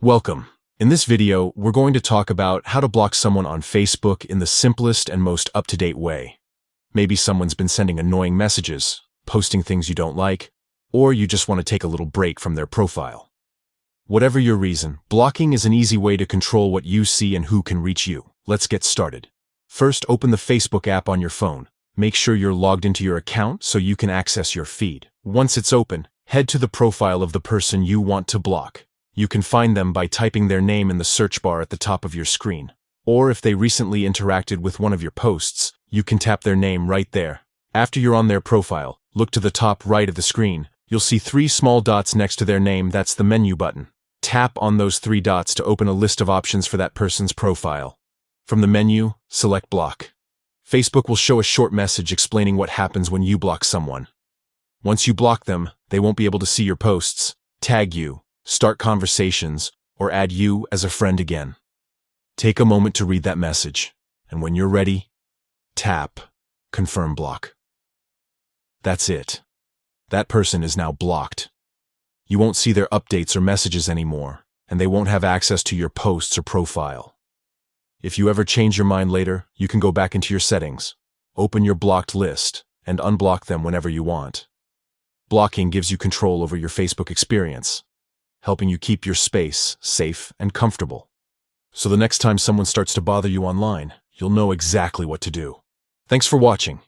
Welcome. In this video, we're going to talk about how to block someone on Facebook in the simplest and most up-to-date way. Maybe someone's been sending annoying messages, posting things you don't like, or you just want to take a little break from their profile. Whatever your reason, blocking is an easy way to control what you see and who can reach you. Let's get started. First, open the Facebook app on your phone. Make sure you're logged into your account so you can access your feed. Once it's open, head to the profile of the person you want to block. You can find them by typing their name in the search bar at the top of your screen. Or if they recently interacted with one of your posts, you can tap their name right there. After you're on their profile, look to the top right of the screen. You'll see 3 small dots next to their name. That's the menu button. Tap on those 3 dots to open a list of options for that person's profile. From the menu, select Block. Facebook will show a short message explaining what happens when you block someone. Once you block them, they won't be able to see your posts, tag you, start conversations, or add you as a friend again. Take a moment to read that message, and when you're ready, tap Confirm Block. That's it. That person is now blocked. You won't see their updates or messages anymore, and they won't have access to your posts or profile. If you ever change your mind later, you can go back into your settings, open your blocked list, and unblock them whenever you want. Blocking gives you control over your Facebook experience, helping you keep your space safe and comfortable. So the next time someone starts to bother you online, you'll know exactly what to do. Thanks for watching.